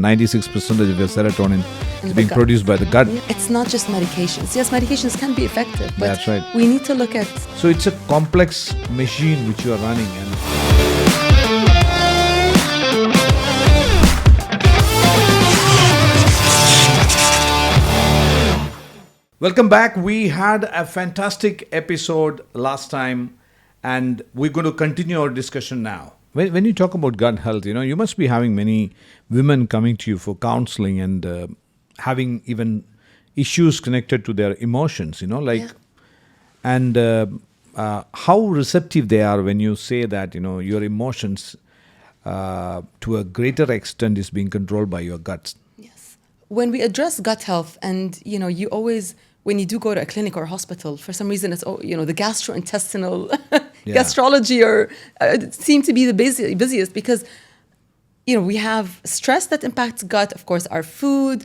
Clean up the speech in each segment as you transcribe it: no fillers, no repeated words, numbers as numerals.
96% of your serotonin is being gut. produced by the gut. It's not just medications. Yes, medications can be effective, but That's right. we need to look at... So it's a complex machine which you are running. And welcome back. We had a fantastic episode last time, and we're going to continue our discussion now. When you talk about gut health, you must be having many women coming to you for counseling and having even issues connected to their emotions, and how receptive they are when you say that, your emotions to a greater extent is being controlled by your guts. Yes. When we address gut health, and, you always... when you do go to a clinic or a hospital, for some reason, it's, the gastrointestinal gastrology seem to be the busiest because, we have stress that impacts gut. Of course, our food,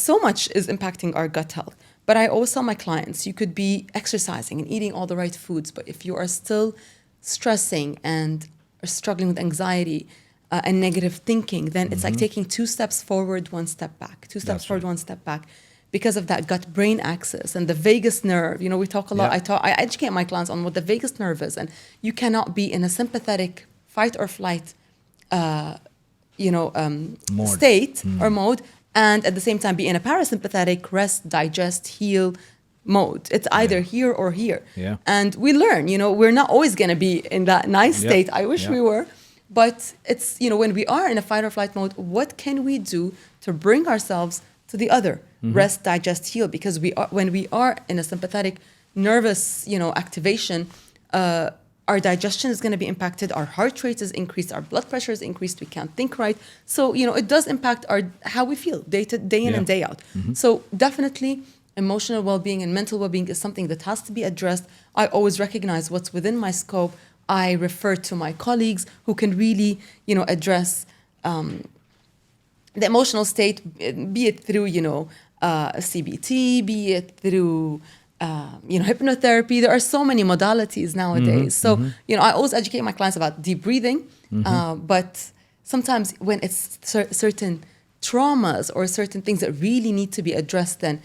so much is impacting our gut health. But I always tell my clients, you could be exercising and eating all the right foods, but if you are still stressing and are struggling with anxiety and negative thinking, then it's like taking 2 steps forward, 1 step back, 2 steps forward, 1 step back. Because of that gut-brain axis and the vagus nerve. We talk a lot. I educate my clients on what the vagus nerve is, and you cannot be in a sympathetic fight or flight, state or mode, and at the same time be in a parasympathetic rest, digest, heal mode. It's either here or here. Yeah. And we learn. We're not always going to be in that nice state. I wish we were, but it's when we are in a fight or flight mode, what can we do to bring ourselves to the other? Rest, digest, heal, because when we are in a sympathetic nervous, activation, our digestion is going to be impacted, our heart rate is increased, our blood pressure is increased, we can't think right. So, it does impact how we feel day in and day out. So definitely emotional well-being and mental well-being is something that has to be addressed. I always recognize what's within my scope. I refer to my colleagues who can really, address the emotional state, be it through, CBT, be it through, hypnotherapy. There are so many modalities nowadays. So, I always educate my clients about deep breathing. But sometimes when it's certain traumas or certain things that really need to be addressed, then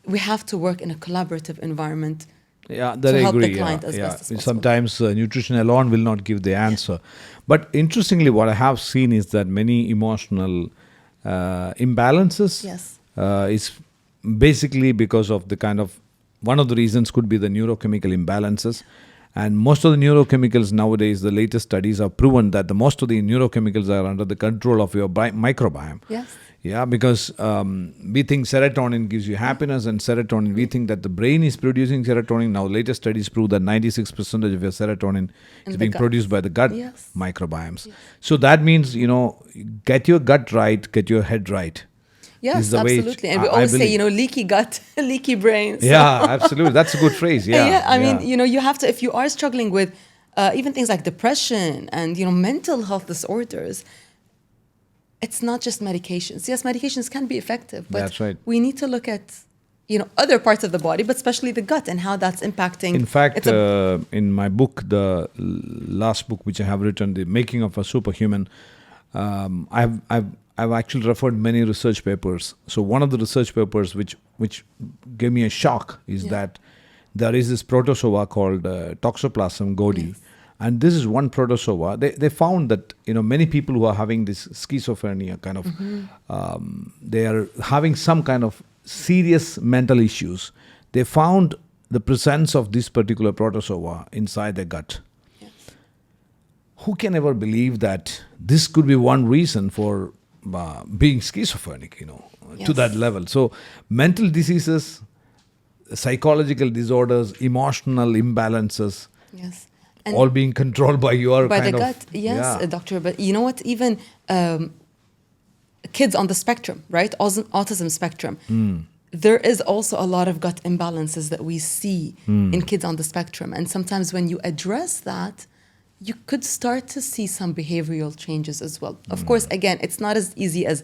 we have to work in a collaborative environment. Yeah, to help the client as best as possible. Sometimes nutrition alone will not give the answer. But interestingly, what I have seen is that many emotional imbalances is basically because of the kind of, one of the reasons could be the neurochemical imbalances. And most of the neurochemicals nowadays, the latest studies have proven that most of the neurochemicals are under the control of your microbiome. Yes. Yeah, because we think serotonin gives you happiness, and serotonin, we think that the brain is producing serotonin. Now, latest studies prove that 96% of your serotonin is being produced by the gut microbiomes. Yes. So that means, get your gut right, get your head right. Yes, absolutely. And we always say, leaky gut, leaky brain. So. Yeah, absolutely. That's a good phrase. Yeah. I mean, you have to, if you are struggling with even things like depression and, mental health disorders, it's not just medications. Yes, medications can be effective, but that's right. We need to look at, other parts of the body, but especially the gut and how that's impacting. In fact, in my book, the last book which I have written, The Making of a Superhuman, I've actually referred many research papers. So one of the research papers which gave me a shock is that there is this protozoa called Toxoplasm gondii. Yes. And this is one protozoa. They found that, many people who are having this schizophrenia kind of, they are having some kind of serious mental issues. They found the presence of this particular protozoa inside their gut. Yes. Who can ever believe that this could be one reason for being schizophrenic, to that level? So mental diseases, psychological disorders, emotional imbalances, and all being controlled by your by the gut. Yes, doctor. But you know what? Even kids on the spectrum, right? Autism spectrum. There is also a lot of gut imbalances that we see in kids on the spectrum. And sometimes when you address that, you could start to see some behavioral changes as well. Of course, again, it's not as easy as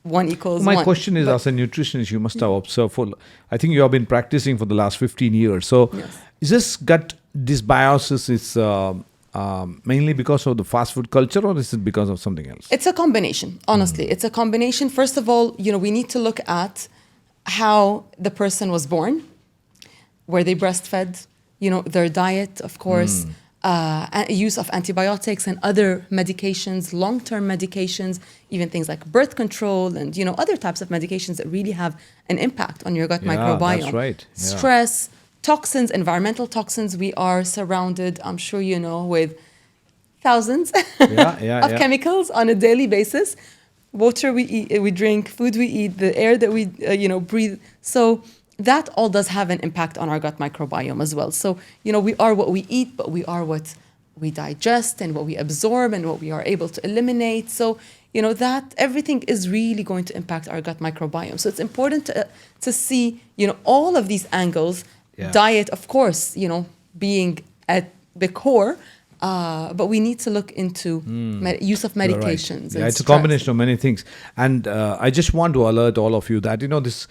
1 equals 1. My question is, as a nutritionist, you must have observed I think you have been practicing for the last 15 years. So is this gut dysbiosis is mainly because of the fast food culture, or is it because of something else? It's a combination, honestly. It's a combination. First of all, we need to look at how the person was born, were they breastfed, their diet, of course, use of antibiotics and other medications, long-term medications, even things like birth control and, other types of medications that really have an impact on your gut microbiome. That's right. Yeah. Stress, toxins, environmental toxins. We are surrounded, I'm sure you know, with thousands of chemicals on a daily basis. Water we eat, we drink, food we eat, the air that we breathe. So that all does have an impact on our gut microbiome as well. So we are what we eat, but we are what we digest and what we absorb and what we are able to eliminate. So that everything is really going to impact our gut microbiome. So it's important to see all of these angles. Yeah. Diet, of course, being at the core. But we need to look into use of medications. Right. Yeah, it's a combination of many things. And I just want to alert all of you that, this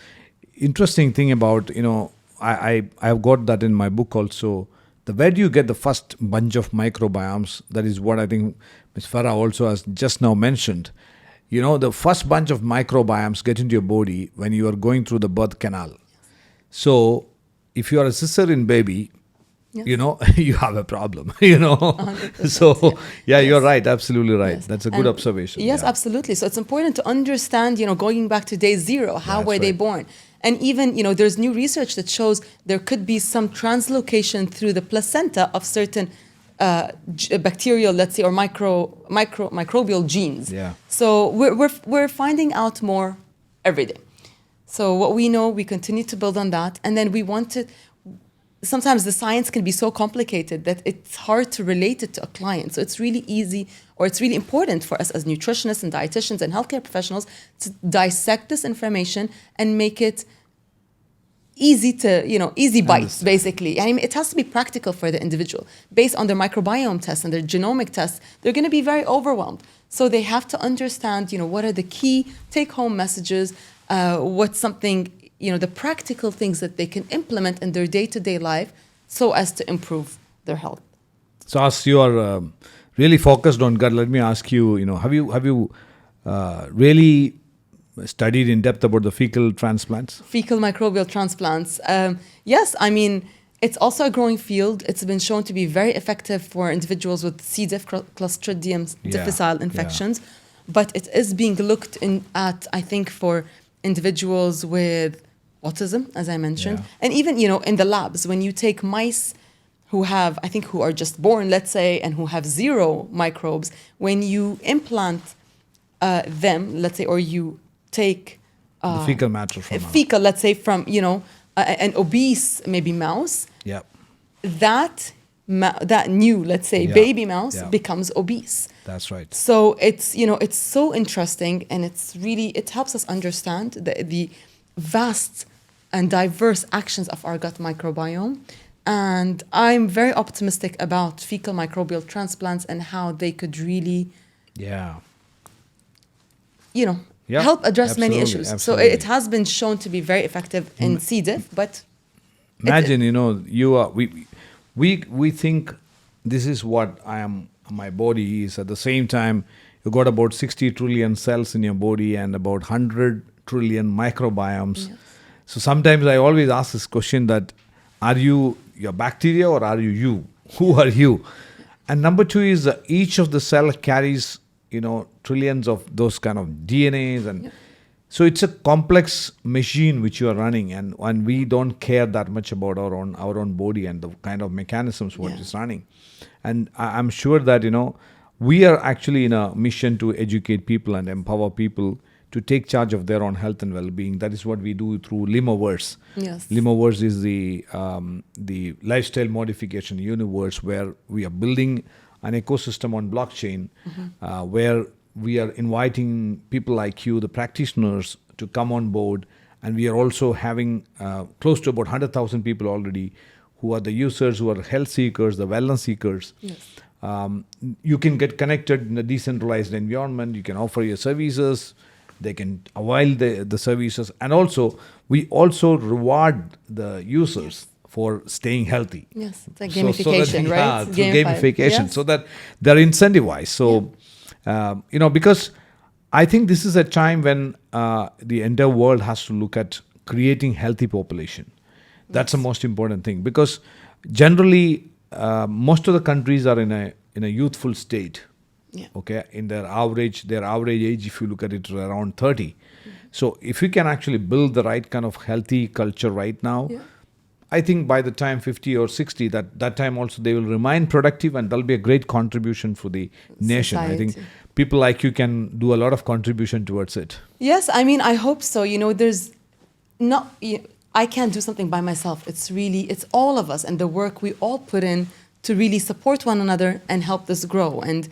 interesting thing about, I've got that in my book also. Where do you get the first bunch of microbiomes? That is what I think Ms. Farah also has just now mentioned. The first bunch of microbiomes get into your body when you are going through the birth canal. So if you are a cesarean baby, Yes. you have a problem, 100%, So, yes. You're right. Absolutely right. Yes. That's a good observation. Yes, absolutely. So it's important to understand, going back to day zero, how were they born? And even, there's new research that shows there could be some translocation through the placenta of certain bacterial, let's say, or microbial genes. Yeah. So we're finding out more every day. So what we know, we continue to build on that. And then we want to... Sometimes the science can be so complicated that it's hard to relate it to a client. So it's really easy, or it's really important for us as nutritionists and dietitians and healthcare professionals to dissect this information and make it easy to, easy bites, basically. I mean, it has to be practical for the individual. Based on their microbiome tests and their genomic tests, they're going to be very overwhelmed. So they have to understand, what are the key take-home messages, what's something... the practical things that they can implement in their day-to-day life so as to improve their health. So as you are really focused on gut, let me ask you, have you really studied in depth about the fecal transplants? Fecal microbial transplants. Yes, I mean, it's also a growing field. It's been shown to be very effective for individuals with C. diff, Clostridium difficile infections. But it is being looked at, I think, for individuals with autism, as I mentioned. And even, in the labs, when you take mice who are just born, let's say, and who have zero microbes, when you implant them, let's say, or you take... the fecal matter from... Fecal, let's say, from, an obese, maybe, mouse. Yeah. That new, let's say, baby mouse becomes obese. That's right. So it's, it's so interesting, and it helps us understand the vast and diverse actions of our gut microbiome. And I'm very optimistic about fecal microbial transplants and how they could really, help address many issues. Absolutely. So it has been shown to be very effective in C. diff, but... Imagine, you are... We think this is what my body is. At the same time, you got about 60 trillion cells in your body and about 100 trillion microbiomes. Yes. So sometimes I always ask this question that, are you your bacteria or are you? Who are you? And number two is each of the cell carries, trillions of those kind of DNAs. And so it's a complex machine which you are running, and we don't care that much about our own body and the kind of mechanisms what is running. And I'm sure that, we are actually in a mission to educate people and empower people to take charge of their own health and well-being. That is what we do through LIMOverse. Yes. LIMOverse is the lifestyle modification universe where we are building an ecosystem on blockchain, where we are inviting people like you, the practitioners, to come on board. And we are also having close to about 100,000 people already who are the users, who are health seekers, the wellness seekers. Yes. You can get connected in a decentralized environment. You can offer your services. They can avail the services. And also, we also reward the users for staying healthy. Yes, it's like So that, gamification, right? yeah, It's through gamified. gamification, Yes. so that they're incentivized. So, because I think this is a time when the entire world has to look at creating healthy population. That's the most important thing, because generally most of the countries are in a youthful state. Yeah. Okay, in their average age, if you look at it, around 30. So if you can actually build the right kind of healthy culture right now, Yeah. I think by the time 50 or 60, that time also they will remain productive, and that'll be a great contribution for the nation. I think Society. people like you can do a lot of contribution towards it. Yes, I mean, I hope so. There's not, I can't do something by myself. It's all of us and the work we all put in to really support one another and help this grow. And,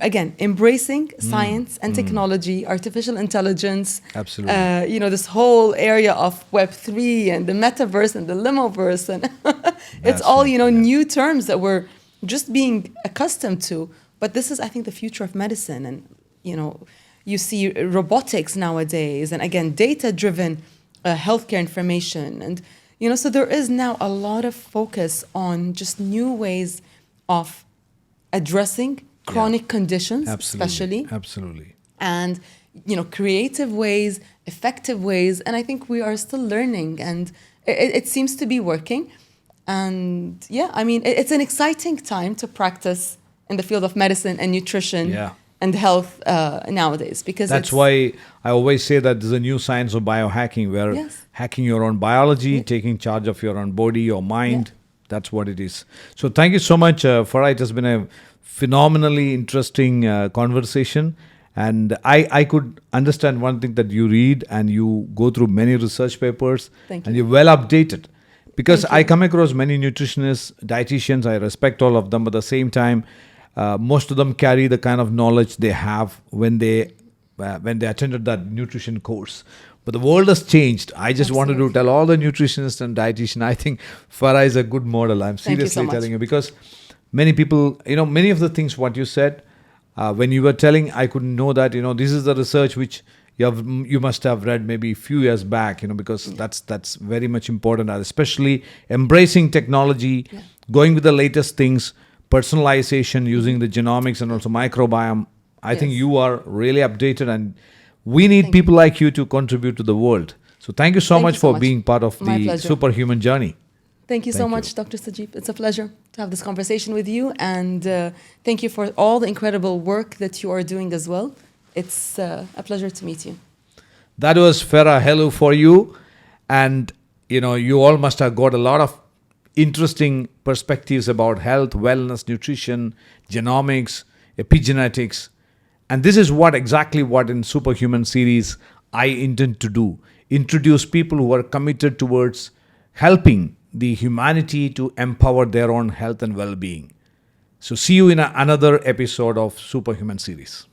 again, embracing science and technology, artificial intelligence. Absolutely. This whole area of Web3 and the metaverse and the LIMOverse. And it's all, right, yeah. new terms that we're just being accustomed to. But this is, I think, the future of medicine. And, you see robotics nowadays, and again, data-driven healthcare information. And, so there is now a lot of focus on just new ways of addressing chronic conditions, especially. Absolutely. And, creative ways, effective ways. And I think we are still learning, and it seems to be working. And yeah, I mean, it's an exciting time to practice in the field of medicine and nutrition. Yeah. And health nowadays, because That's why I always say that there's a new science of biohacking, where Yes. hacking your own biology, taking charge of your own body, your mind. That's what it is. So thank you so much, Farah. It has been a phenomenally interesting conversation. And I could understand one thing, that you read and you go through many research papers. Thank and you. you're well updated. Because Thank you. I come across many nutritionists, dietitians, I respect all of them, but at the same time, most of them carry the kind of knowledge they have when they attended that nutrition course. But the world has changed. I just wanted to Absolutely. tell all the nutritionists and dietitians, I think Farah is a good model. I'm Thank you so seriously much. telling you, because many people, many of the things what you said, when you were telling, I couldn't know that, this is the research which you must have read maybe a few years back, because that's very much important, especially embracing technology, going with the latest things, personalization, using the genomics and also microbiome. I think Yes. you are really updated, and we need Thank people like you to contribute to the world. So thank you so Thank much you so for much. being part of My the pleasure. Superhuman journey. Thank you so Thank much, you. Dr. Sajeev. It's a pleasure to have this conversation with you. And thank you for all the incredible work that you are doing as well. It's a pleasure to meet you. That was Farah Hello for you. And, you all must have got a lot of interesting perspectives about health, wellness, nutrition, genomics, epigenetics. And this is exactly what in Superhuman series I intend to do. Introduce people who are committed towards helping the humanity to empower their own health and well-being. So see you in another episode of Superhuman series.